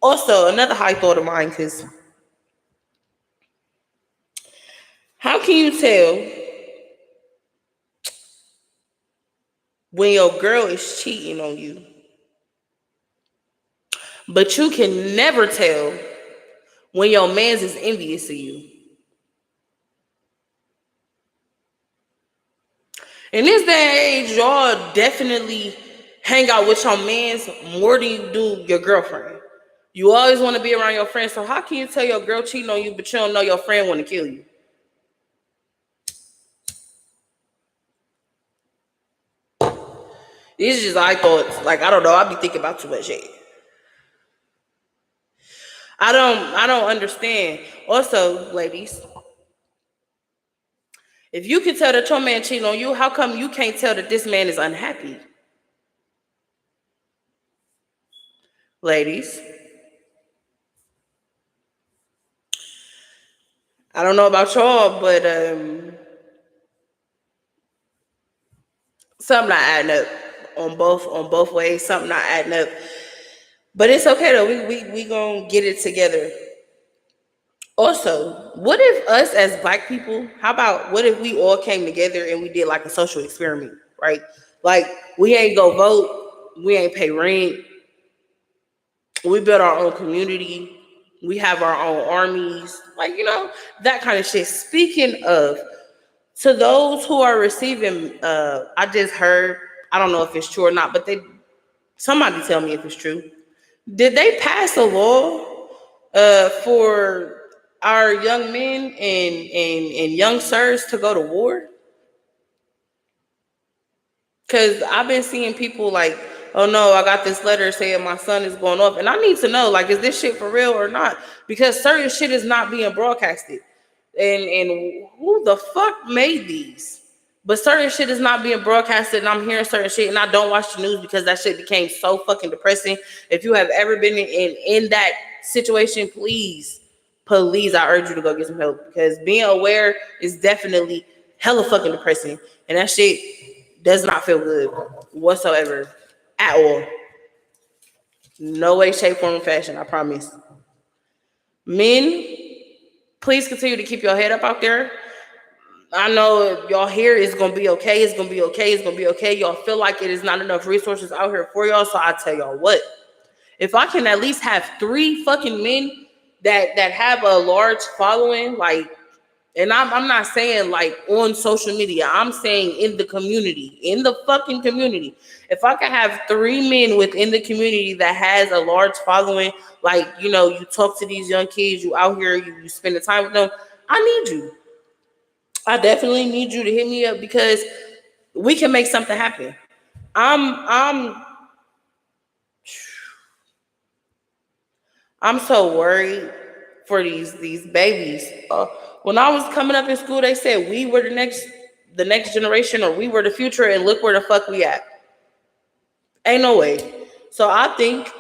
Also, another high thought of mine, because how can you tell when your girl is cheating on you, but you can never tell when your man's is envious of you? In this day and age, y'all definitely hang out with your mans more than you do your girlfriend. You always want to be around your friends, so how can you tell your girl cheating on you, but you don't know your friend want to kill you? These are just I thoughts. Like, I don't know. I be thinking about too much shit. I don't understand. Also, ladies, if you can tell that your man cheating on you, how come you can't tell that this man is unhappy? Ladies, I don't know about y'all, but something not adding up on both ways. Something not adding up. But it's okay though. We gonna get it together. Also, what if us as Black people, how about what if we all came together and we did like a social experiment, right? Like, we ain't go vote, we ain't pay rent, we build our own community, we have our own armies, like, that kind of shit. Speaking of, to those who are receiving, I just heard, I don't know if it's true or not, but somebody tell me if it's true. Did they pass a law for our young men and young sirs to go to war? Because I've been seeing people like, oh no, I got this letter saying my son is going off. And I need to know, like, is this shit for real or not? Because certain shit is not being broadcasted. And who the fuck made these? But certain shit is not being broadcasted, and I'm hearing certain shit, and I don't watch the news because that shit became so fucking depressing. If you have ever been in that situation, please, I urge you to go get some help, because being aware is definitely hella fucking depressing, and that shit does not feel good whatsoever at all. No way, shape, form, or fashion, I promise. Men, please continue to keep your head up out there. I know y'all hear it's gonna be okay. It's gonna be okay. It's gonna be okay. Y'all feel like it is not enough resources out here for y'all. So I tell y'all what, if I can at least have 3 fucking men that have a large following, like, and I'm not saying like on social media, I'm saying in the community, in the fucking community. If I can have 3 men within the community that has a large following, like, you talk to these young kids, you out here, you spend the time with them, I need you. I definitely need you to hit me up, because we can make something happen. I'm so worried for these babies. When I was coming up in school, they said we were the next generation, or we were the future, and look where the fuck we at. Ain't no way. So I think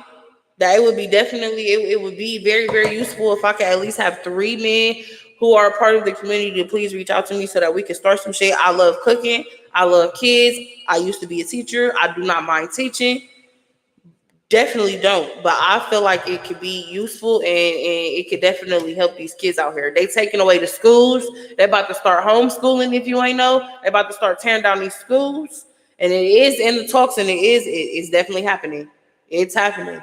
That it would be definitely, it would be very, very useful if I could at least have 3 men who are a part of the community to please reach out to me so that we can start some shit. I love cooking. I love kids. I used to be a teacher. I do not mind teaching. Definitely don't. But I feel like it could be useful and it could definitely help these kids out here. They taking away the schools. They're about to start homeschooling, if you ain't know. They're about to start tearing down these schools. And it is in the talks, and it's definitely happening. It's happening.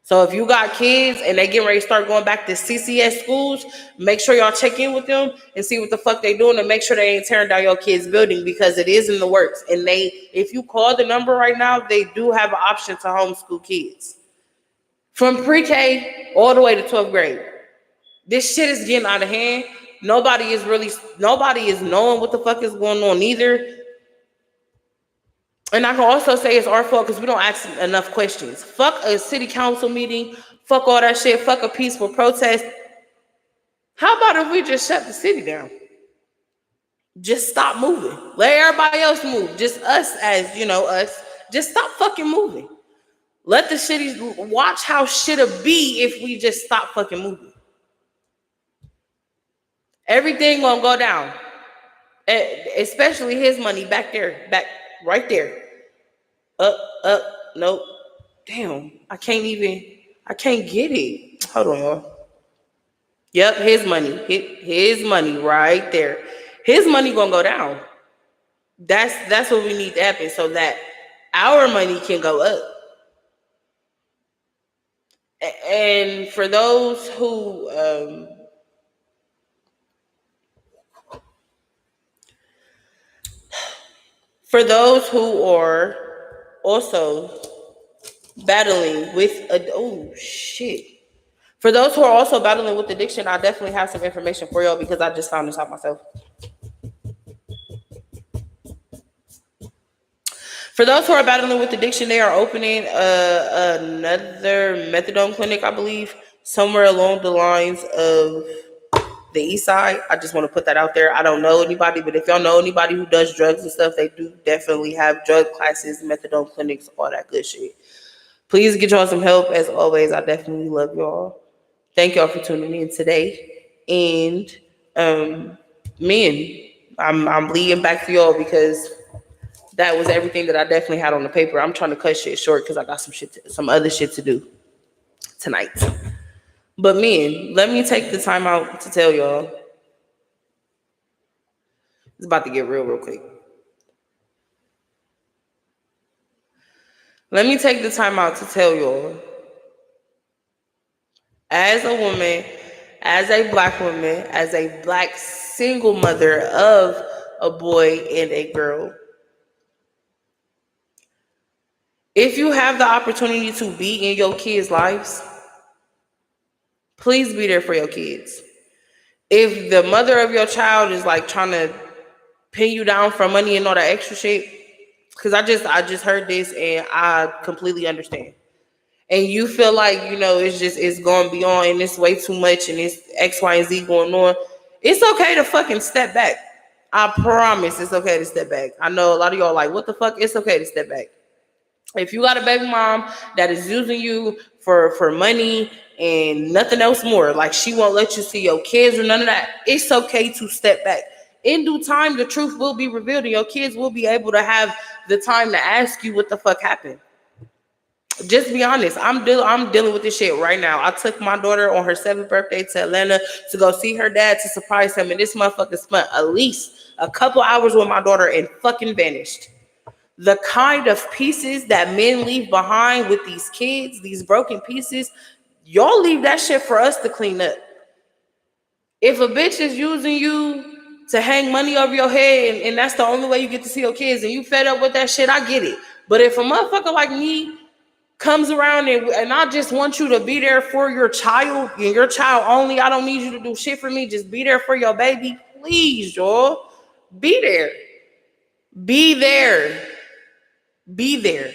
So if you got kids and they getting ready to start going back to CCS schools, make sure y'all check in with them and see what the fuck they doing and make sure they ain't tearing down your kids' building, because it is in the works. And if you call the number right now, they do have an option to homeschool kids from pre-K all the way to 12th grade. This shit is getting out of hand. Nobody is knowing what the fuck is going on either. And I can also say it's our fault because we don't ask enough questions. Fuck a city council meeting. Fuck all that shit. Fuck a peaceful protest. How about if we just shut the city down? Just stop moving. Let everybody else move. Just us as, us. Just stop fucking moving. Let the cities watch how shit'll be if we just stop fucking moving. Everything gonna go down. Especially his money back right there. Up, nope. Damn, I can't get it. Hold on, y'all. Yep, his money. His money right there. His money gonna go down. That's what we need to happen so that our money can go up. And for those who are also battling with For those who are also battling with addiction, I definitely have some information for y'all because I just found this out myself. For those who are battling with addiction, they are opening another methadone clinic, I believe, somewhere along the lines of the east side. I just want to put that out there. I don't know anybody, but if y'all know anybody who does drugs and stuff, they do definitely have drug classes, methadone clinics, all that good shit. Please get y'all some help. As always, I definitely love y'all. Thank y'all for tuning in today. And men, I'm bleeding back to y'all because that was everything that I definitely had on the paper. I'm trying to cut shit short because I got some other shit to do tonight. But men, let me take the time out to tell y'all. It's about to get real quick. Let me take the time out to tell y'all. As a woman, as a black woman, as a black single mother of a boy and a girl, if you have the opportunity to be in your kids' lives, please be there for your kids. If the mother of your child is like trying to pin you down for money and all that extra shit, because I just heard this and I completely understand. And you feel like, it's going beyond and it's way too much and it's X, Y, and Z going on. It's okay to fucking step back. I promise it's okay to step back. I know a lot of y'all like, what the fuck? It's okay to step back. If you got a baby mom that is using you for money and nothing else more, like she won't let you see your kids or none of that, it's okay to step back. In due time, the truth will be revealed and your kids will be able to have the time to ask you what the fuck happened. Just be honest. I'm dealing with this shit right now. I took my daughter on her 7th birthday to Atlanta to go see her dad to surprise him, and this motherfucker spent at least a couple hours with my daughter and fucking vanished. The kind of pieces that men leave behind with these kids, these broken pieces, y'all leave that shit for us to clean up. If a bitch is using you to hang money over your head and that's the only way you get to see your kids and you fed up with that shit, I get it. But if a motherfucker like me comes around and I just want you to be there for your child and your child only, I don't need you to do shit for me, just be there for your baby, please, y'all. Be there. Be there. Be there.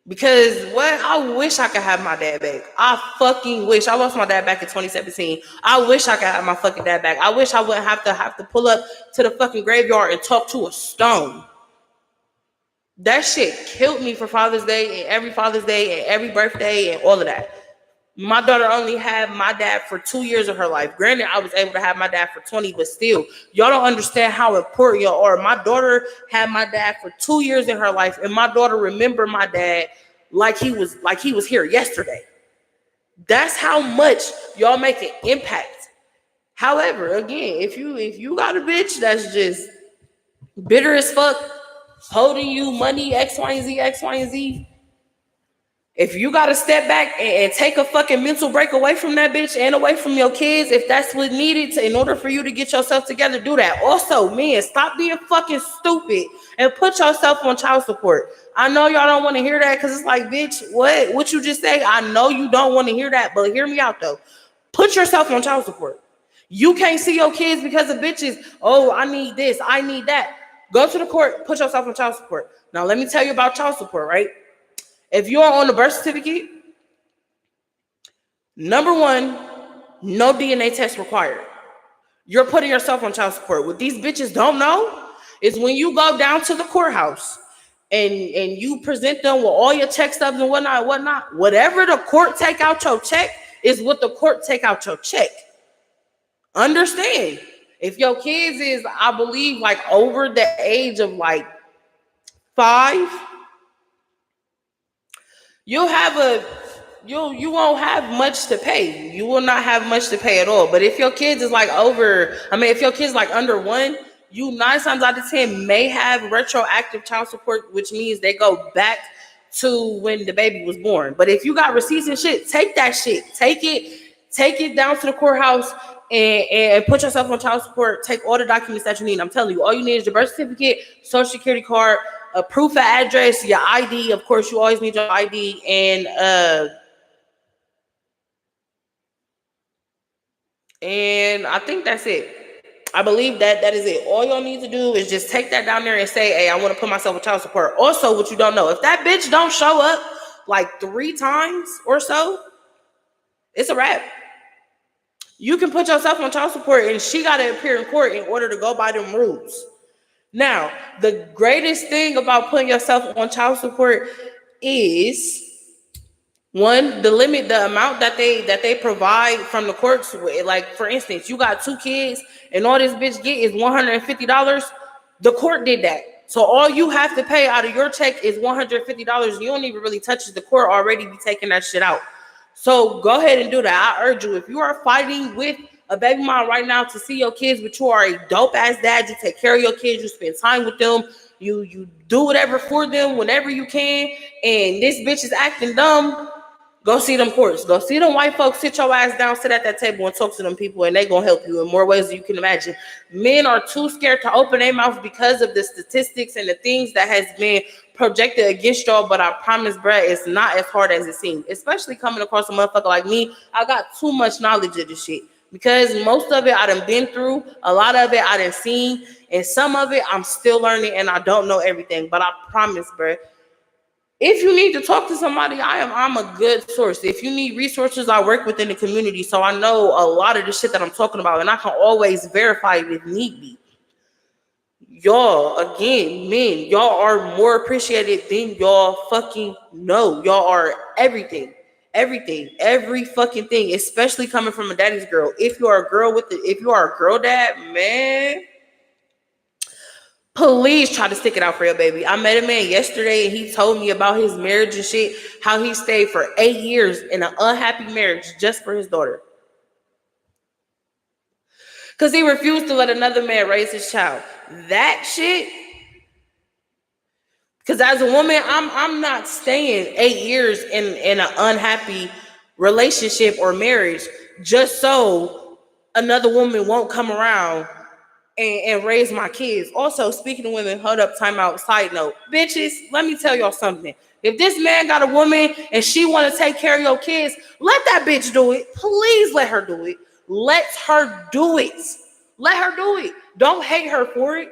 Because I wish I could have my dad back. I fucking wish. I lost my dad back in 2017. I wish I could have my fucking dad back. I wish I wouldn't have to pull up to the fucking graveyard and talk to a stone. That shit killed me for Father's Day and every Father's Day and every birthday and all of that. My daughter only had my dad for 2 years of her life. Granted, I was able to have my dad for 20, but still, y'all don't understand how important y'all are. My daughter had my dad for 2 years in her life, and my daughter remembered my dad like he was here yesterday. That's how much y'all make an impact. However, again, if you got a bitch that's just bitter as fuck, holding you money, X, Y, and Z, X, Y, and Z. If you got to step back and take a fucking mental break away from that bitch and away from your kids, if that's what needed in order for you to get yourself together, do that. Also, men, stop being fucking stupid and put yourself on child support. I know y'all don't want to hear that because it's like, bitch, what you just say? I know you don't want to hear that, but hear me out though. Put yourself on child support. You can't see your kids because of bitches. Oh, I need this, I need that. Go to the court, put yourself on child support. Now, let me tell you about child support, right? If you're on the birth certificate, number one, no DNA test required. You're putting yourself on child support. What these bitches don't know is when you go down to the courthouse and you present them with all your check stubs and whatnot, whatever the court take out your check is what the court take out your check. Understand? If your kids is, I believe, like over the age of like 5, you won't have much to pay. You will not have much to pay at all. But if your kids is like if your kids like under 1, you 9 times out of 10 may have retroactive child support, which means they go back to when the baby was born. But if you got receipts and shit, take that shit. Take it down to the courthouse and put yourself on child support. Take all the documents that you need. I'm telling you, all you need is your birth certificate, social security card, a proof of address, your ID. Of course, you always need your ID, and I think that's it. I believe that is it. All y'all need to do is just take that down there and say, hey, I want to put myself on child support. Also, what you don't know, if that bitch don't show up like 3 times or so, it's a wrap. You can put yourself on child support and she got to appear in court in order to go by them rules. Now, the greatest thing about putting yourself on child support is, one, the amount that they provide from the courts. Like, for instance, you got 2 kids and all this bitch get is $150. The court did that. So all you have to pay out of your check is $150. You don't even really touch it. The court already be taking that shit out. So go ahead and do that. I urge you, if you are fighting with a baby mom right now to see your kids, but you are a dope ass dad, you take care of your kids, you spend time with them, you do whatever for them whenever you can, and this bitch is acting dumb, go see them courts. Go see them white folks. Sit your ass down, sit at that table and talk to them people, and they gonna help you in more ways than you can imagine. Men are too scared to open their mouth because of the statistics and the things that has been projected against y'all, but I promise, bruh, it's not as hard as it seems. Especially coming across a motherfucker like me, I got too much knowledge of this shit. Because most of it I done been through, a lot of it I done seen, and some of it I'm still learning and I don't know everything. But I promise, bruh, if you need to talk to somebody, I'm a good source. If you need resources, I work within the community, so I know a lot of the shit that I'm talking about, and I can always verify it if need be. Y'all, again, men, y'all are more appreciated than y'all fucking know. Y'all are everything, every fucking thing, especially coming from a daddy's girl. If you are a girl dad, man, please try to stick it out for your baby. I met a man yesterday and he told me about his marriage and shit, how he stayed for 8 years in an unhappy marriage just for his daughter. Because he refused to let another man raise his child. That shit. Because as a woman, I'm not staying 8 years in an unhappy relationship or marriage just so another woman won't come around and raise my kids. Also, speaking of women, hold up, time out, side note. Bitches, let me tell y'all something. If this man got a woman and she want to take care of your kids, let that bitch do it. Please let her do it. Let her do it. Let her do it. Don't hate her for it.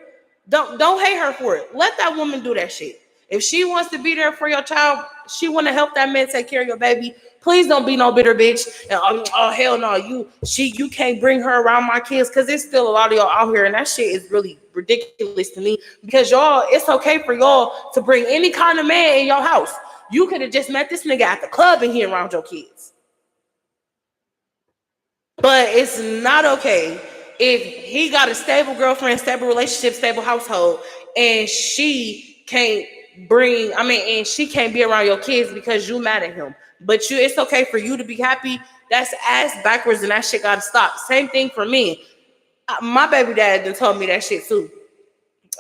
Don't hate her for it. Let that woman do that shit. If she wants to be there for your child, she want to help that man take care of your baby, please don't be no bitter bitch. And oh hell no, you can't bring her around my kids, because there's still a lot of y'all out here, and that shit is really ridiculous to me. Because y'all, it's okay for y'all to bring any kind of man in your house. You could have just met this nigga at the club and he around your kids. But it's not okay if he got a stable girlfriend, stable relationship, stable household, and she can't and she can't be around your kids because you mad at him. But it's okay for you to be happy. That's ass backwards, and that shit gotta stop. Same thing for me. My baby dad done told me that shit too.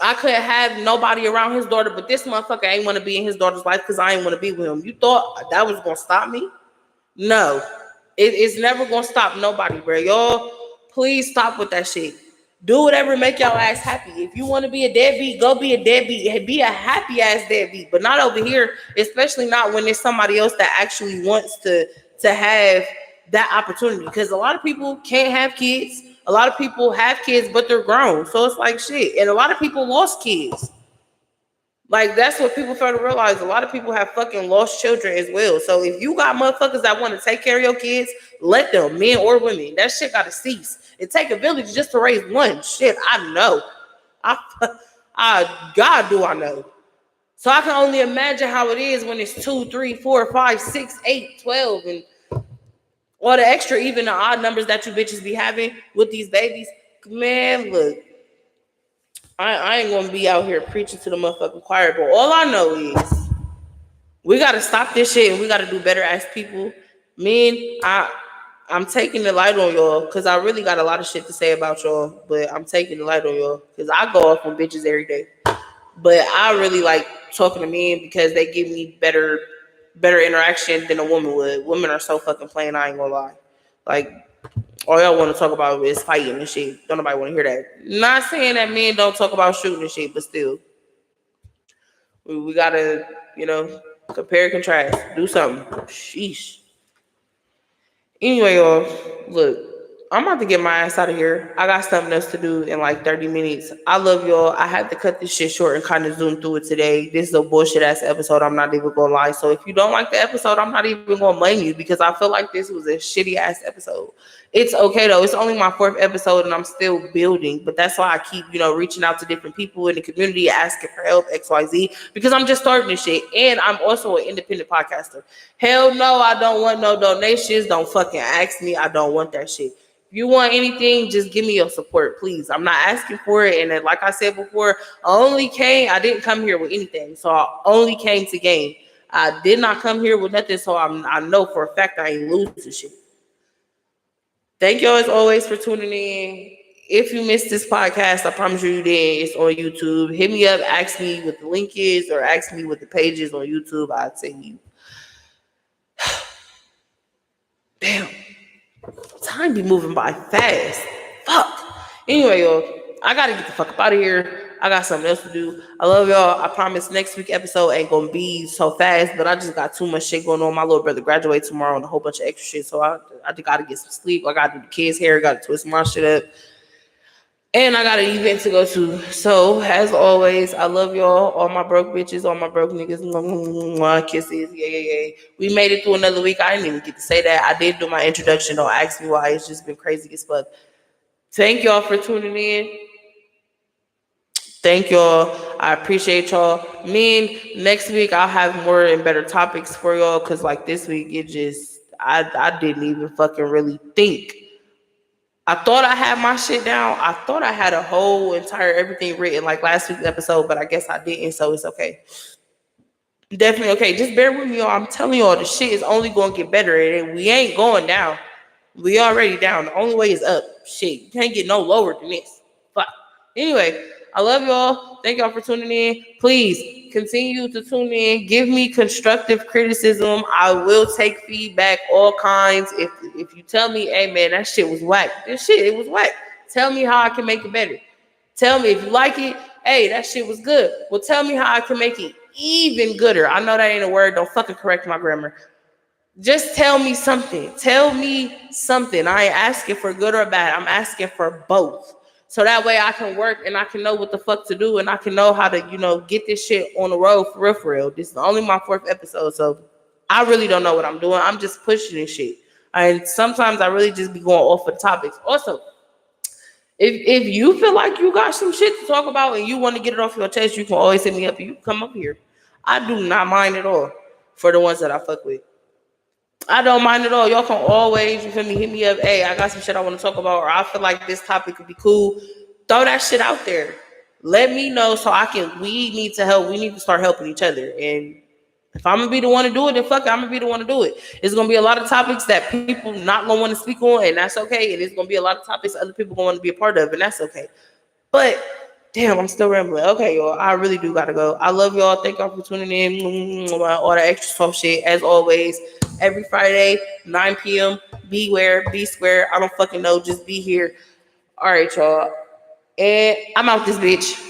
I couldn't have nobody around his daughter, but this motherfucker ain't want to be in his daughter's life because I ain't want to be with him. You thought that was gonna stop me? No. It's never gonna stop nobody, bro. Y'all, please stop with that shit. Do whatever make y'all ass happy. If you want to be a deadbeat, go be a deadbeat. Be a happy ass deadbeat, but not over here. Especially not when there's somebody else that actually wants to have that opportunity. Because a lot of people can't have kids. A lot of people have kids, but they're grown. So it's like shit. And a lot of people lost kids. Like, that's what people fail to realize. A lot of people have fucking lost children as well. So if you got motherfuckers that want to take care of your kids, let them, men or women. That shit got to cease. It take a village just to raise one. Shit, I know. God do I know. So I can only imagine how it is when it's 2, 3, 4, 5, 6, 8, 12, and all the extra, even the odd numbers that you bitches be having with these babies. Man, look. I ain't gonna be out here preaching to the motherfucking choir, but all I know is we gotta stop this shit and we gotta do better as people. I'm taking the light on y'all because I really got a lot of shit to say about y'all, but I'm taking the light on y'all because I go off on bitches every day. But I really like talking to men because they give me better interaction than a woman would. Women are so fucking plain, I ain't gonna lie. Like, all y'all want to talk about is fighting and shit. Don't nobody want to hear that. Not saying that men don't talk about shooting and shit, but still. We gotta, compare and contrast. Do something. Sheesh. Anyway, y'all, look, I'm about to get my ass out of here. I got something else to do in like 30 minutes. I love y'all. I had to cut this shit short and kind of zoom through it today. This is a bullshit ass episode. I'm not even gonna lie. So if you don't like the episode, I'm not even gonna blame you because I feel like this was a shitty ass episode. It's okay though. It's only my 4th episode and I'm still building. But that's why I keep, reaching out to different people in the community, asking for help, XYZ, because I'm just starting this shit. And I'm also an independent podcaster. Hell no, I don't want no donations. Don't fucking ask me. I don't want that shit. If you want anything, just give me your support, please. I'm not asking for it. And then, like I said before, I didn't come here with anything. So I only came to gain. I did not come here with nothing. So I know for a fact I ain't losing shit. Thank y'all as always for tuning in. If you missed this podcast, I promise you did. It's on YouTube. Hit me up, ask me what the link is, or ask me what the page is on YouTube. I'd say you. Damn. Time be moving by fast. Fuck. Anyway, y'all, I gotta get the fuck up out of here. I got something else to do. I love y'all. I promise next week episode ain't gonna be so fast, but I just got too much shit going on. My little brother graduates tomorrow and a whole bunch of extra shit, so I just gotta get some sleep. I gotta do the kids' hair, gotta twist my shit up. And I got an event to go to. So, as always, I love y'all. All my broke bitches, all my broke niggas. Kisses. Yeah. We made it through another week. I didn't even get to say that. I did do my introduction. Don't ask me why. It's just been crazy as fuck. Thank y'all for tuning in. Thank y'all. I appreciate y'all. Next week, I'll have more and better topics for y'all. Because, like, this week, I didn't even fucking really think. I thought I had my shit down. I thought I had a whole entire everything written like last week's episode, but I guess I didn't, so it's okay. Definitely okay. Just bear with me, y'all. I'm telling y'all, the shit is only going to get better, and we ain't going down. We already down. The only way is up. Shit, you can't get no lower than this. Fuck. Anyway, I love y'all. Thank y'all for tuning in. Please continue to tune in. Give me constructive criticism. I will take feedback, all kinds. If you tell me, hey man, that shit was whack. It was whack. Tell me how I can make it better. Tell me if you like it. Hey, that shit was good. Well, tell me how I can make it even gooder. I know that ain't a word. Don't fucking correct my grammar. Just tell me something. Tell me something. I ain't asking for good or bad. I'm asking for both. So that way I can work and I can know what the fuck to do and I can know how to, get this shit on the road for real. This is only my 4th episode, so I really don't know what I'm doing. I'm just pushing this shit. And sometimes I really just be going off of topics. Also, if you feel like you got some shit to talk about and you want to get it off your chest, you can always hit me up. You can come up here. I do not mind at all for the ones that I fuck with. I don't mind at all. Y'all can always, you feel me, hit me up. Hey, I got some shit I want to talk about, or I feel like this topic could be cool. Throw that shit out there. Let me know so we need to help. We need to start helping each other. And if I'm gonna be the one to do it, then fuck it, I'm gonna be the one to do it. It's gonna be a lot of topics that people not gonna want to speak on, and that's okay. And it's gonna be a lot of topics other people gonna want to be a part of, and that's okay. But damn, I'm still rambling. Okay, y'all, I really do gotta go. I love y'all. Thank y'all for tuning in. All the extra soft shit, as always. Every Friday, 9 p.m. Beware, be square. I don't fucking know. Just be here. All right, y'all. And I'm out this bitch.